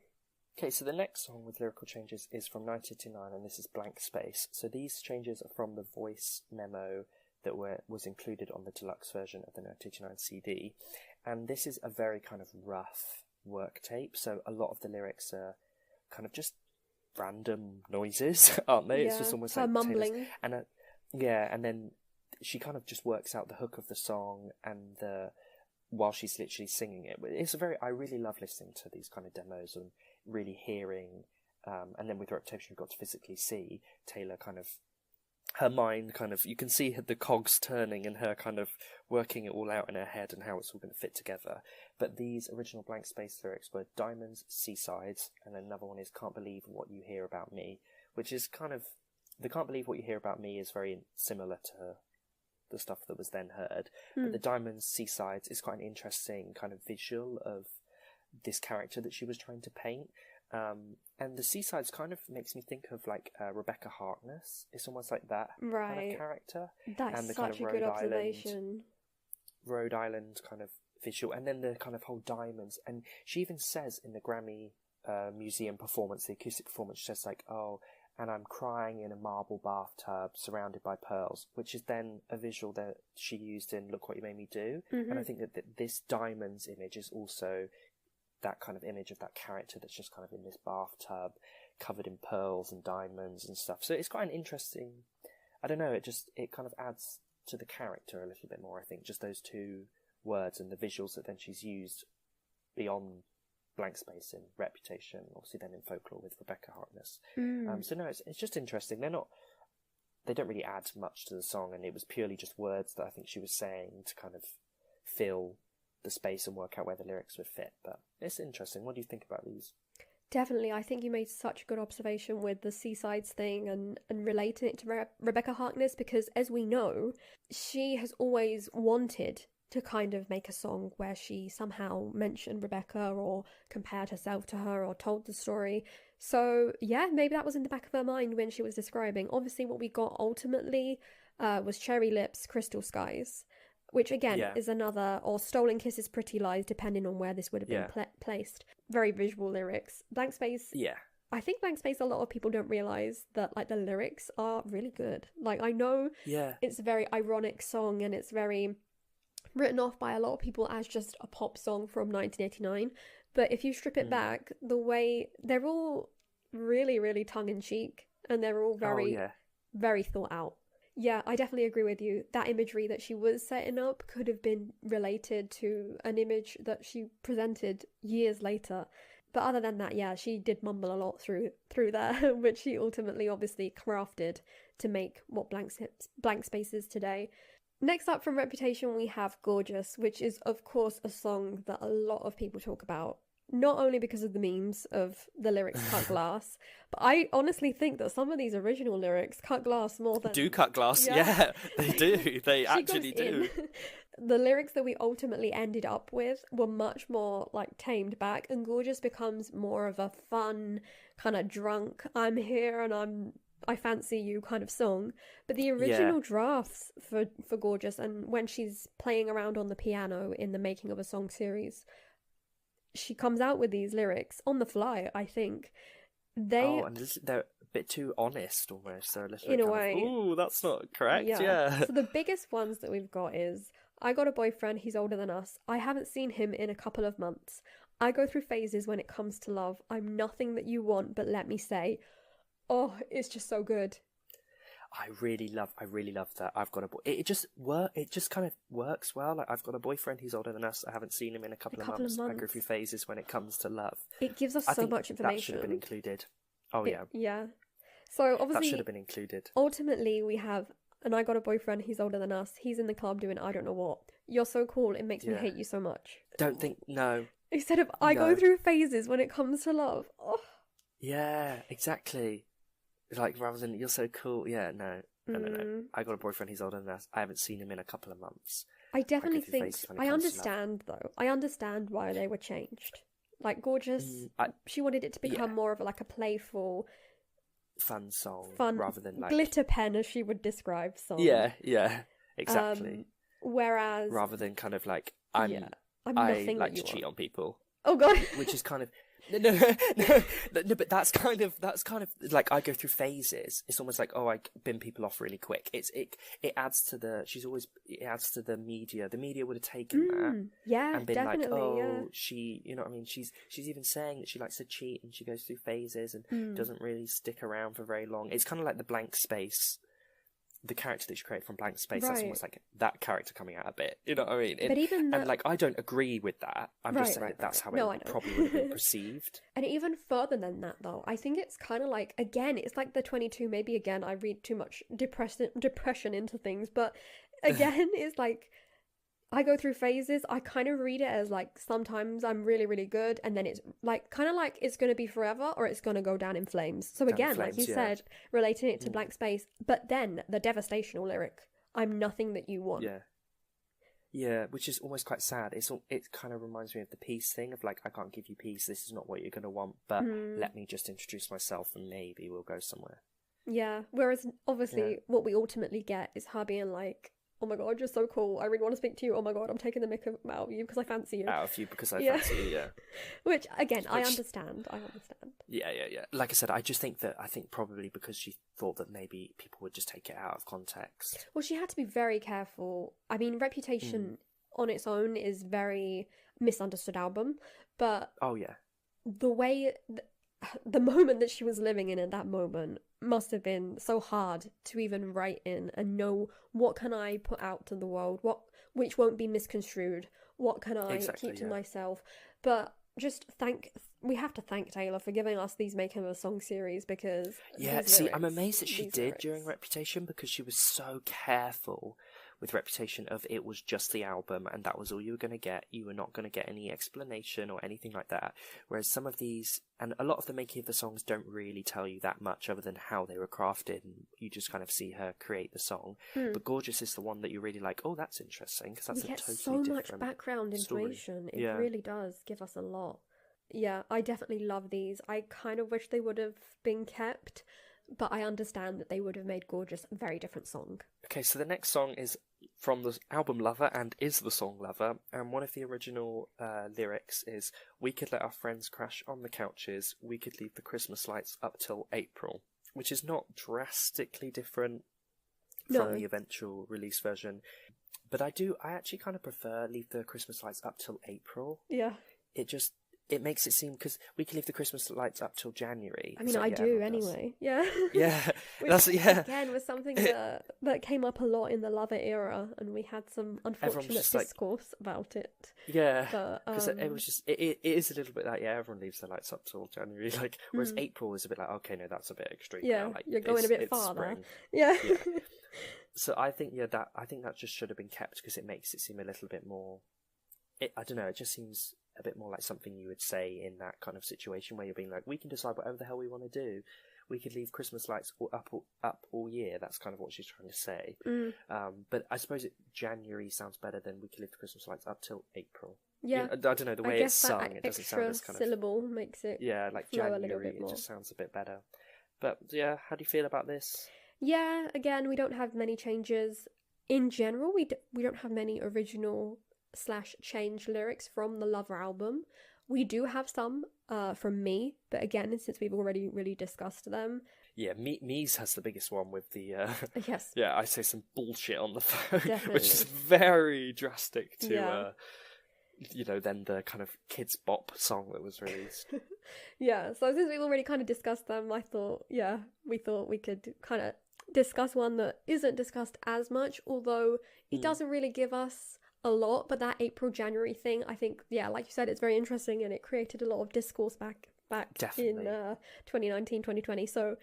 Okay, so the next song with lyrical changes is from 1989, and this is Blank Space. So these changes are from the voice memo that was included on the deluxe version of the 1989 CD. And this is a very kind of rough work tape, so a lot of the lyrics are kind of just random noises, aren't they? It's just almost like mumbling. And and then she kind of just works out the hook of the song and while she's literally singing it. I really love listening to these kind of demos and really hearing, and then with Reputation we've got to physically see Taylor kind of, her mind kind of, you can see the cogs turning and her kind of working it all out in her head and how it's all going to fit together. But these original Blank Space lyrics were Diamonds, Seasides, and another one is Can't Believe What You Hear About Me, which is kind of, the Can't Believe What You Hear About Me is very similar to the stuff that was then heard. But the Diamonds, Seasides is quite an interesting kind of visual of this character that she was trying to paint. And the Seasides kind of makes me think of like Rebecca Harkness. It's almost like that kind of character. That's and the such kind of a good observation. Rhode Island kind of visual, and then the kind of whole diamonds. And she even says in the Grammy Museum performance, the acoustic performance, she says like, oh, and I'm crying in a marble bathtub surrounded by pearls, which is then a visual that she used in Look What You Made Me Do. And I think that this diamonds image is also that kind of image of that character that's just kind of in this bathtub covered in pearls and diamonds and stuff. So it's quite an interesting, I don't know, it kind of adds to the character a little bit more, I think, just those two words and the visuals that then she's used beyond Blank Space in Reputation, obviously then in Folklore with Rebecca Harkness. So no, it's just interesting. They don't really add much to the song, and it was purely just words that I think she was saying to kind of fill the space and work out where the lyrics would fit. But it's interesting. What do you think about these? Definitely. I think you made such a good observation with the Seasides thing and relating it to Rebecca Harkness, because as we know, she has always wanted to kind of make a song where she somehow mentioned Rebecca or compared herself to her or told the story. So yeah, maybe that was in the back of her mind when she was describing. Obviously what we got ultimately was Cherry Lips, Crystal Skies, which again is another, or Stolen Kisses, Pretty Lies, depending on where this would have been placed. Very visual lyrics. Blank Space. Yeah. I think Blank Space, a lot of people don't realise that like the lyrics are really good. Like I know it's a very ironic song and it's very written off by a lot of people as just a pop song from 1989, but if you strip it back, the way they're all really, really tongue-in-cheek and they're all very very thought out. Yeah, I definitely agree with you. That imagery that she was setting up could have been related to an image that she presented years later, but other than that, yeah, she did mumble a lot through there, which she ultimately obviously crafted to make what Blank Space is today. Next up from Reputation, we have Gorgeous, which is, of course, a song that a lot of people talk about not only because of the memes of the lyrics cut glass, but I honestly think that some of these original lyrics cut glass more than... Do cut glass, yeah they do. They actually do. The lyrics that we ultimately ended up with were much more like tamed back, and Gorgeous becomes more of a fun, kind of drunk, I'm here and I fancy you kind of song. But the original drafts for Gorgeous, and when she's playing around on the piano in the Making of a Song series, she comes out with these lyrics on the fly, I think. They're a bit too honest almost. They're a little in bit a way. Ooh, that's not correct. Yeah. So the biggest ones that we've got is, I got a boyfriend, he's older than us. I haven't seen him in a couple of months. I go through phases when it comes to love. I'm nothing that you want, but let me say. Oh, it's just so good. I really love that. I've got a boy. It just kind of works well. Like, I've got a boyfriend, he's older than us. I haven't seen him in a couple of months. I go through phases when it comes to love. It gives us so much information. That should have been included. Oh, yeah. Yeah. So obviously, that should have been included. Ultimately, we have, and I got a boyfriend, he's older than us. He's in the club doing I don't know what. You're so cool, it makes me hate you so much. No. Instead of, I go through phases when it comes to love. Oh. Yeah, exactly. Like, rather than, you're so cool. Yeah, no. I got a boyfriend, he's older than us. I haven't seen him in a couple of months. I definitely think, I understand though. I understand why they were changed. Like, Gorgeous, she wanted it to become more of like a playful, fun song, rather than like glitter pen, as she would describe song. Yeah, exactly. Whereas, rather than kind of like, I'm I like to cheat on people. Oh god, which is kind of no, but that's kind of like, I go through phases. It's almost like, I bin people off really quick. It adds to the media. The media would have taken that, and been like, she, you know what I mean? She's even saying that she likes to cheat and she goes through phases and doesn't really stick around for very long. It's kind of like the blank space. The character that she created from blank space, that's almost like that character coming out a bit. You know what I mean? But even and like, I don't agree with that. I'm just saying that's how it probably would have been perceived. And even further than that, though, I think it's kind of like, again, it's like the 22. Maybe again, I read too much depression into things, but again, it's like, I go through phases. I kind of read it as like, sometimes I'm really, really good, and then it's like, kind of like it's going to be forever or it's going to go down in flames. So again, like you said, relating it to blank space, but then the devastational lyric, I'm nothing that you want. Yeah, which is almost quite sad. It kind of reminds me of the peace thing of like, I can't give you peace, this is not what you're going to want, but let me just introduce myself and maybe we'll go somewhere. Yeah, whereas obviously what we ultimately get is her being like, oh my god, you're so cool, I really want to speak to you, oh my god, I'm taking the mick out of you because I fancy you. Out of you because I fancy you, yeah. Which, again, I understand. Yeah. Like I said, I think probably because she thought that maybe people would just take it out of context. Well, she had to be very careful. I mean, Reputation on its own is very misunderstood album, but... Oh, yeah. The way... The moment that she was living in at that moment must have been so hard to even write in and know, what can I put out to the world, which won't be misconstrued, what can I keep to myself. But just we have to thank Taylor for giving us these Making of a Song series, because I'm amazed that she did during Reputation, because she was so careful with Reputation of, it was just the album and that was all you were going to get. You were not going to get any explanation or anything like that. Whereas some of these, and a lot of the Making of the Songs, don't really tell you that much other than how they were crafted, and you just kind of see her create the song. But Gorgeous is the one that you're really like, oh, that's interesting, because that's a totally different so much background information. Story. It really does give us a lot. Yeah, I definitely love these. I kind of wish they would have been kept, but I understand that they would have made Gorgeous a very different song. Okay, so the next song is from the album Lover and is the song Lover, and one of the original lyrics is, we could let our friends crash on the couches, we could leave the Christmas lights up till April, which is not drastically different from the eventual release version. But I actually kind of prefer leave the Christmas lights up till April. Yeah. It makes it seem, because we can leave the Christmas lights up till January. I mean, I do anyway. Yeah. Yeah. Which, again, was something that came up a lot in the Lover era, and we had some unfortunate discourse about it. Yeah. Because it was just, it is a little bit like, everyone leaves their lights up till January. Like, whereas April is a bit like, okay, no, that's a bit extreme. Yeah, now. Like, you're going a bit farther. Spring. Yeah. So I think, that just should have been kept, because it makes it seem a little bit more. I don't know. It just seems a bit more like something you would say in that kind of situation where you're being like, we can decide whatever the hell we want to do. We could leave Christmas lights up all year. That's kind of what she's trying to say. But I suppose January sounds better than we could leave the Christmas lights up till April. Yeah, I don't know, the way it's sung, it doesn't sound as kind of... syllable makes it like flow January, a little bit more. It just sounds a bit better. But yeah, how do you feel about this? Yeah, again, we don't have many changes. In general, we don't have many original / change lyrics from the Lover album. We do have some from Me, but again, since we've already really discussed them. Yeah, Me's has the biggest one with the... Yes. Yeah, I say some bullshit on the phone, Definitely. which is very drastic to, then the kind of kids bop song that was released. Yeah, so since we've already kind of discussed them, we thought we could kind of discuss one that isn't discussed as much, although it doesn't really give us a lot, but that April-January thing, I think, like you said, it's very interesting, and it created a lot of discourse back Definitely. in 2019, 2020, so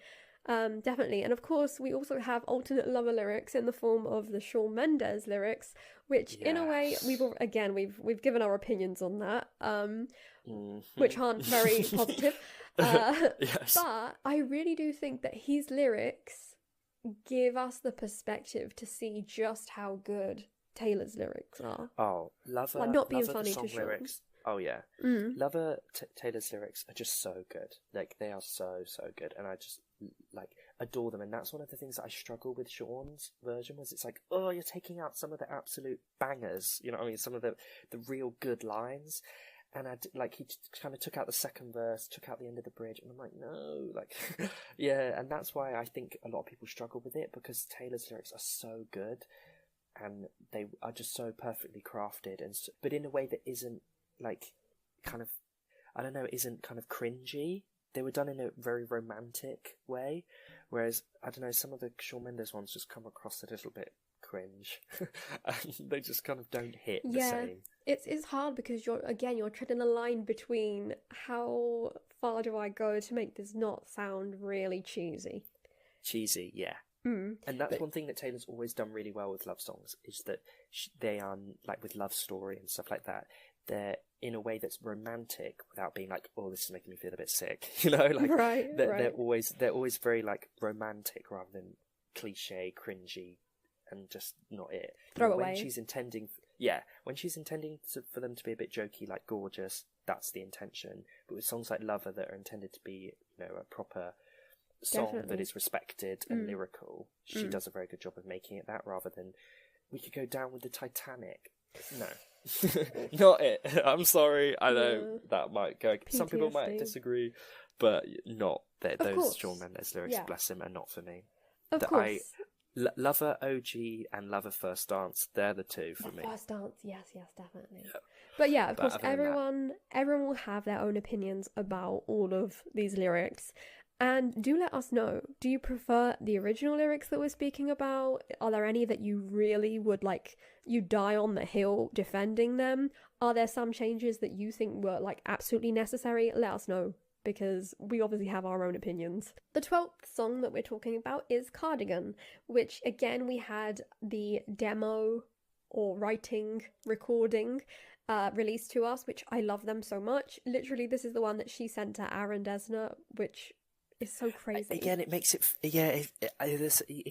definitely. And of course, we also have alternate Lover lyrics in the form of the Shawn Mendes lyrics, which in a way, we've given our opinions on that, which aren't very positive, Yes. but I really do think that his lyrics give us the perspective to see just how good Taylor's lyrics are. Oh, Lover, like, not being Lover funny the song to Shawn. lyrics. Oh yeah, Lover Taylor's lyrics are just so good. Like, they are so good, and I just like adore them. And that's one of the things that I struggle with Shawn's version, was it's like, oh, you're taking out some of the absolute bangers. You know what I mean? Some of the real good lines. And he kind of took out the second verse, took out the end of the bridge, and I'm like, no, like, yeah. And that's why I think a lot of people struggle with it, because Taylor's lyrics are so good, and they are just so perfectly crafted, but in a way that isn't like kind of, I don't know, isn't kind of cringy. They were done in a very romantic way, whereas, I don't know, some of the Shawn Mendes ones just come across a little bit cringe, and they just kind of don't hit the same. It's hard, because you're treading a line between how far do I go to make this not sound really cheesy. Yeah. And that's one thing that Taylor's always done really well with love songs, is that they are, like with Love Story and stuff like that, they're in a way that's romantic without being like, oh, this is making me feel a bit sick, like they're always very like romantic rather than cliche, cringy, and just not it. Throwaway. When she's intending for them to be a bit jokey, like Gorgeous, that's the intention. But with songs like Lover that are intended to be, a proper song that is respected and lyrical, she does a very good job of making it that, rather than we could go down with the Titanic. No. Not it. I'm sorry. I know that might go. PTSD. Some people might disagree, but not that those Shawn Mendes lyrics, bless him, are not for me. Of course. Lover OG and Lover First Dance, they're the two for me. First Dance, yes, definitely. Yeah. But yeah, of course, everyone will have their own opinions about all of these lyrics. And do let us know, do you prefer the original lyrics that we're speaking about? Are there any that you really would like, you die on the hill defending them? Are there some changes that you think were like absolutely necessary? Let us know, because we obviously have our own opinions. The 12th song that we're talking about is Cardigan, which again we had the demo or writing recording released to us, which I love them so much. Literally, this is the one that she sent to Aaron Dessner, which is so crazy. Again, it makes it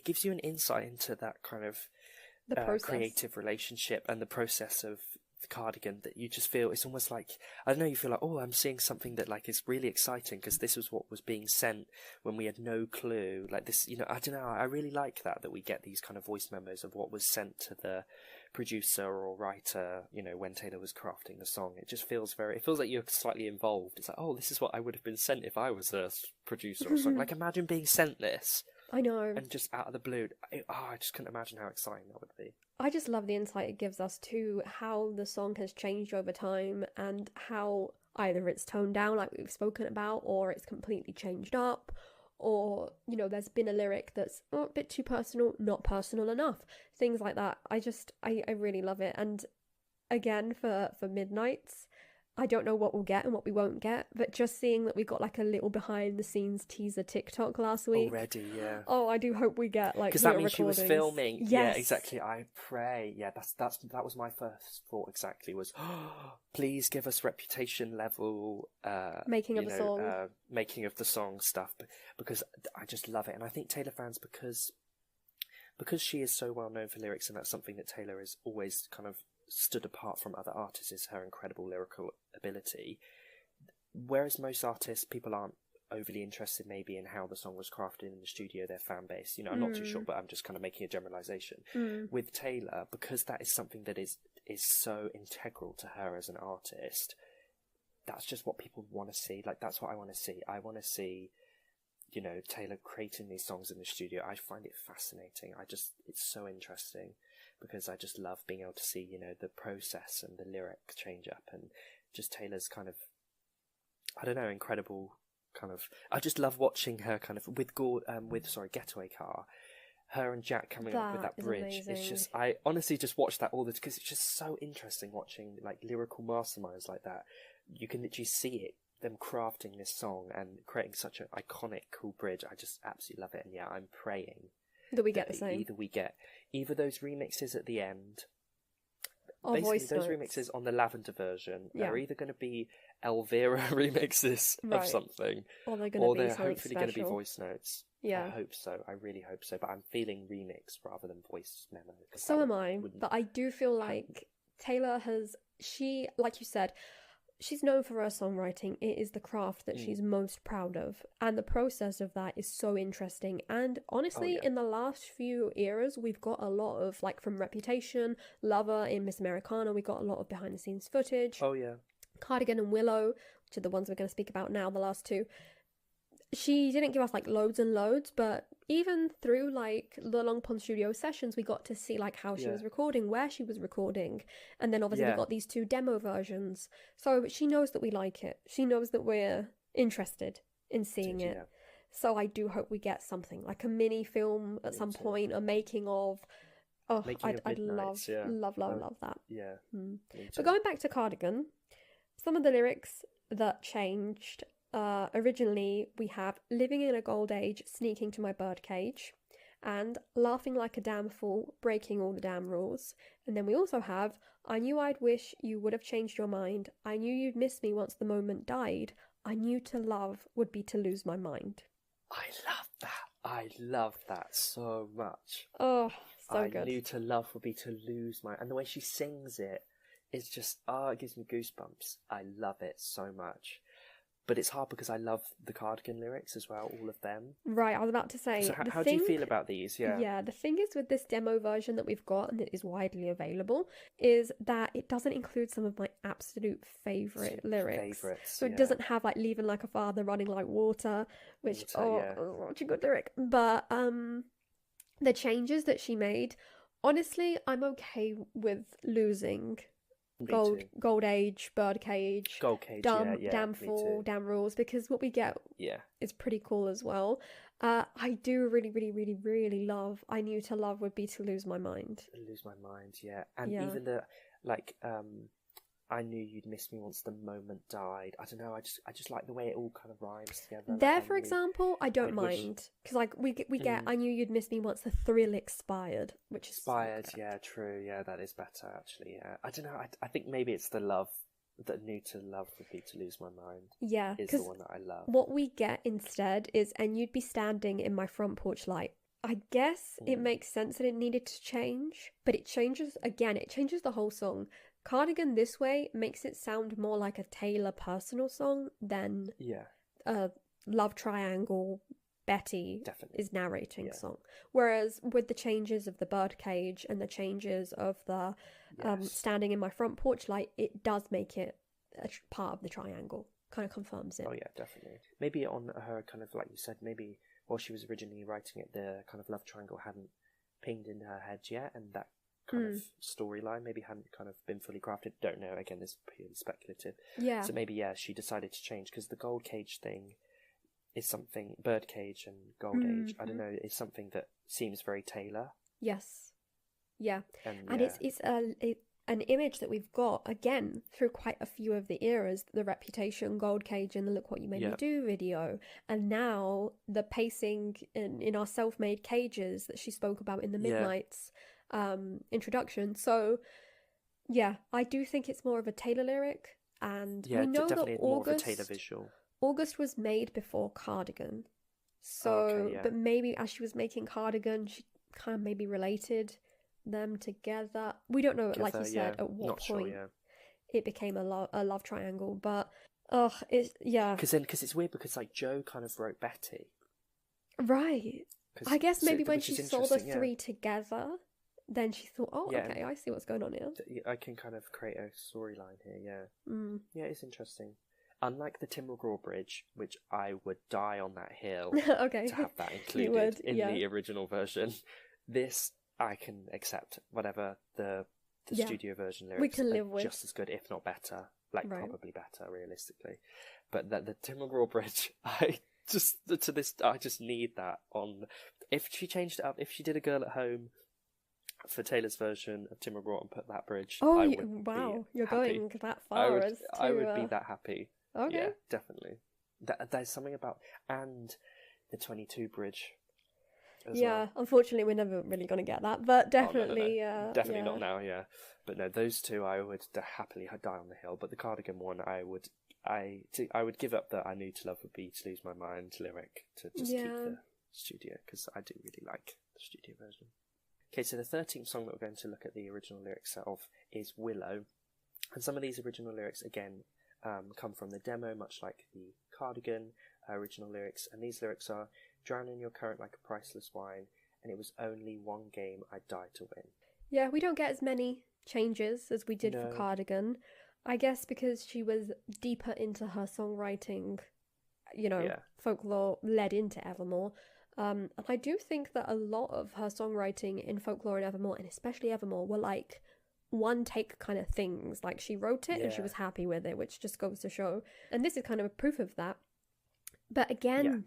gives you an insight into that kind of the creative relationship and the process of the Cardigan, that you just feel, it's almost like, I don't know, you feel like, oh, I'm seeing something that like is really exciting, because this was what was being sent when we had no clue, like this, I don't know, I really like that we get these kind of voice memos of what was sent to the producer or writer, when Taylor was crafting the song. It just feels it feels like you're slightly involved. It's like, oh, this is what I would have been sent if I was a producer or something. Like, imagine being sent this. I know. And just out of the blue, I just couldn't imagine how exciting that would be. I just love the insight it gives us to how the song has changed over time, and how either it's toned down like we've spoken about, or it's completely changed up, or, there's been a lyric that's a bit too personal, not personal enough, things like that. I really love it. And again, for Midnights, I don't know what we'll get and what we won't get, but just seeing that we got like a little behind the scenes teaser TikTok last week. Already, yeah. Oh, I do hope we get like because that real means recordings. She was filming. Yes. Yeah, exactly. I pray. Yeah, that was my first thought. Exactly, was please give us Reputation level making of the song, making of the song stuff, because I just love it, and I think Taylor fans, because she is so well known for lyrics, and that's something that Taylor has always kind of stood apart from other artists, is her incredible lyrical ability. Whereas most artists, people aren't overly interested maybe in how the song was crafted in the studio, their fan base. You know, I'm not too sure, but I'm just kind of making a generalization. With Taylor, because that is something that is so integral to her as an artist, that's just what people want to see. Like, that's what I want to see. I want to see, you know, Taylor creating these songs in the studio. I find it fascinating. It's so interesting, because I just love being able to see, you know, the process and the lyric change up, and just Taylor's kind of, I don't know, incredible kind of. I just love watching her kind of with Getaway Car, her and Jack coming up with that bridge. Amazing. It's just, I honestly just watch that all the, because it's just so interesting watching like lyrical masterminds like that. You can literally see it, them crafting this song and creating such an iconic, cool bridge. I just absolutely love it, and yeah, I'm praying that we get the same. Either we get those remixes at the end. Or basically, voice those notes. remixes on the Lavender version Yeah. are either going to be Elvira remixes of something, or they're hopefully going to be voice notes. Yeah, I hope so. I really hope so. But I'm feeling remix rather than voice memo. So am I. But I do feel like Taylor like you said, she's known for her songwriting. It is the craft that she's most proud of, and the process of that is so interesting. And honestly, in the last few eras, we've got a lot of, like, from Reputation, Lover, in Miss Americana, we got a lot of behind the scenes footage. Oh yeah. Cardigan and Willow, which are the ones we're going to speak about now, the last two. She didn't give us like loads and loads, but even through like the Long Pond Studio sessions, we got to see like how she was recording, where she was recording, and then obviously we got these 2 demo versions. So she knows that we like it. She knows that we're interested in seeing it. So I do hope we get something like a mini film at some point, a making of. Oh, I'd love that. Yeah. But going back to Cardigan, some of the lyrics that changed. Originally we have living in a gold age, sneaking to my birdcage, and laughing like a damn fool, breaking all the damn rules. And then we also have I knew I'd wish you would have changed your mind, I knew you'd miss me once the moment died, I knew to love would be to lose my mind. I love that so much. Oh, so good. I knew to love would be to lose my, and the way she sings it, it's just it gives me goosebumps. I love it so much. But it's hard because I love the Cardigan lyrics as well, all of them. Right, I was about to say. So how do you feel about these? Yeah, the thing is with this demo version that we've got, and it is widely available, is that it doesn't include some of my absolute favourite lyrics. So it doesn't have like leaving like a father, running like water, which, such a good lyric. But the changes that she made, honestly, I'm okay with losing. Gold age, birdcage, damn fool, damn rules, because what we get is pretty cool as well. I do really, really, really, really love I knew to love would be to lose my mind. And even the I knew you'd miss me once the moment died. I don't know. I just like the way it all kind of rhymes together. There, for example, I don't mind because like we get I knew you'd miss me once the thrill expired, which is expired. Yeah, true. Yeah, that is better actually. Yeah, I don't know. I think maybe it's the love that knew to love would be to lose my mind. Yeah, is the one that I love. What we get instead is and you'd be standing in my front porch light. I guess it makes sense that it needed to change, but it changes again. It changes the whole song. Cardigan this way makes it sound more like a Taylor personal song than a love triangle Betty is narrating song. Whereas with the changes of the birdcage and the changes of the standing in my front porch light, it does make it a part of the triangle. Kind of confirms it. Oh yeah, definitely. Maybe on her kind of, like you said, maybe while she was originally writing it, the kind of love triangle hadn't pinged in her head yet, and that kind of storyline maybe hadn't kind of been fully crafted. Don't know, again, this is purely speculative. So maybe she decided to change, because the gold cage thing is something, birdcage and gold age, I don't know, is something that seems very Taylor. And an image that we've got, again, through quite a few of the eras, the Reputation, Gold Cage, and the Look What You Made Me Do video, and now the pacing in our Self-Made Cages that she spoke about in the Midnights introduction. So, yeah, I do think it's more of a Taylor lyric, and we know definitely that more of a Taylor visual. August was made before Cardigan, so but maybe as she was making Cardigan, she kind of maybe related them together. We don't know, like you said, at what point it became a love triangle, but it's because it's weird because like Joe kind of wrote Betty, right? I guess maybe when she saw the three together, then she thought, okay, I see what's going on here. I can kind of create a storyline here. Yeah, it's interesting. Unlike the Tim Mcgraw bridge, which I would die on that hill to have that included in the original version, this I can accept. Whatever the studio version lyrics, we can live with, just as good, if not better. Probably better, realistically. But the Tim Mcgraw bridge, I just need that on. If she changed it up, if she did a Girl at Home for Taylor's version of Tim Mcgraw and put that bridge, I would you're happy. Going that far. I would be that happy. Okay. Yeah, definitely. There's something about, and the 22 bridge as well. Unfortunately we're never really going to get that, but definitely definitely not now. But no, those two I would happily die on the hill. But the Cardigan one, I would give up the I Need to Love Would Be to Lose My Mind lyric to just keep the studio, because I do really like the studio version. Okay, so the 13th song that we're going to look at the original lyrics of is Willow, and some of these original lyrics again come from the demo, much like the Cardigan original lyrics, and these lyrics are: drown in your current like a priceless wine, and it was only one game I'd die to win. Yeah, we don't get as many changes as we did for Cardigan, I guess because she was deeper into her songwriting, folklore led into Evermore. And I do think that a lot of her songwriting in Folklore and Evermore, and especially Evermore, were like one take kind of things. Like she wrote it and she was happy with it, which just goes to show. And this is kind of a proof of that. But again,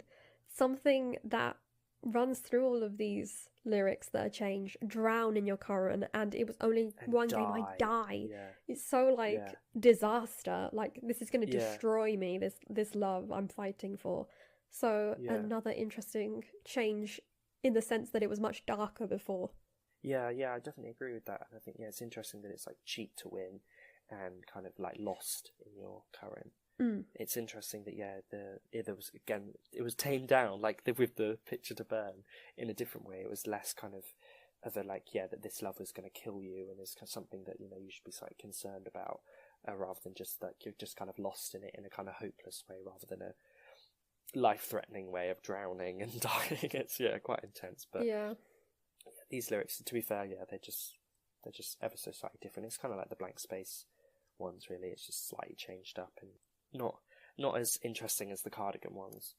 something that runs through all of these lyrics that are changed: drown in your current, and it was only one game I die. It's so like disaster, like this is going to destroy me, this love I'm fighting for. So another interesting change in the sense that it was much darker before. Yeah, I definitely agree with that. And I think it's interesting that it's like cheat to win and kind of like lost in your current. It's interesting that it was tamed down, like with the Picture to Burn, in a different way. It was less kind of a like that this love is going to kill you, and it's something that you should be slightly concerned about, rather than just like you're just kind of lost in it in a kind of hopeless way, rather than a life-threatening way of drowning and dying. It's quite intense, but these lyrics, to be fair, they're just ever so slightly different. It's kind of like the Blank Space ones, really. It's just slightly changed up and not as interesting as the Cardigan ones.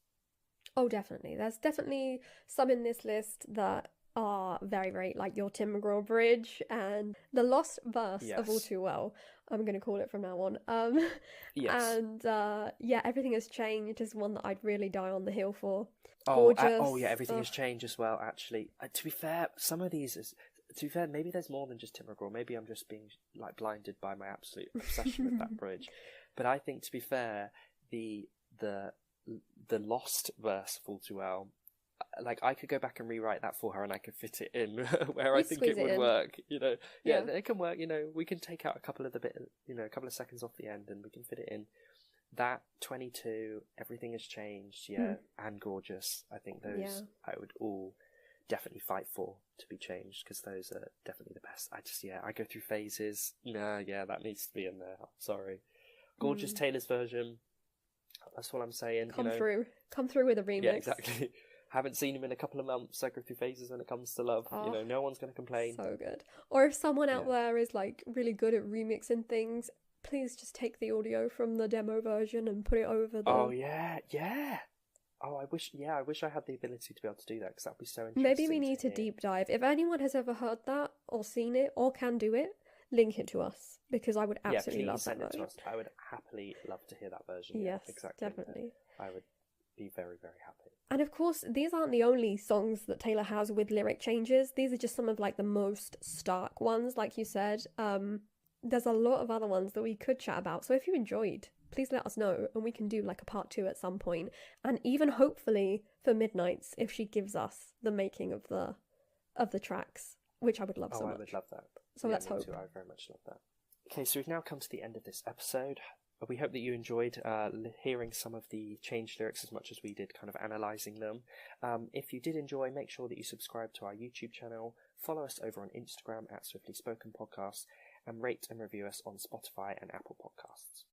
Oh, definitely. There's definitely some in this list that are very, very like your Tim Mcgraw bridge and the lost verse of All Too Well. I'm going to call it from now on. And Everything Has Changed is one that I'd really die on the hill for. Gorgeous. Everything Has Changed as well, actually. To be fair, some of these maybe there's more than just Tim Mcgraw. Maybe I'm just being like blinded by my absolute obsession with that bridge. But I think, to be fair, the lost verse of All Too Well, like I could go back and rewrite that for her and I could fit it in where I think it would work. It can work. We can take out a couple of a couple of seconds off the end and we can fit it in. That 22, Everything Has Changed, and Gorgeous. I think those I would all definitely fight for to be changed, because those are definitely the best. I go through phases. That needs to be in there. Sorry. Gorgeous Taylor's version. That's what I'm saying. Come through with a remix. Yeah, exactly. Haven't seen him in a couple of months. I go through phases when it comes to love. No one's going to complain. So good. Or if someone out there is like really good at remixing things, please just take the audio from the demo version and put it over the... Oh, yeah. Oh, I wish I had the ability to be able to do that, because that'd be so interesting. Maybe we need to deep dive. If anyone has ever heard that or seen it or can do it, link it to us, because I would absolutely love that version. I would happily love to hear that version. Yes, exactly. Definitely. I would be very, very happy. And of course, these aren't the only songs that Taylor has with lyric changes. These are just some of like the most stark ones, like you said. there's a lot of other ones that we could chat about. So if you enjoyed, please let us know, and we can do like a part 2 at some point. And even hopefully for Midnight's, if she gives us the making of the tracks, which I would love so much. I would love that. So let's hope. Too. I very much love that. Okay, so we've now come to the end of this episode. We hope that you enjoyed hearing some of the changed lyrics as much as we did kind of analysing them. If you did enjoy, make sure that you subscribe to our YouTube channel, follow us over on Instagram at Swiftly Spoken Podcast, and rate and review us on Spotify and Apple Podcasts.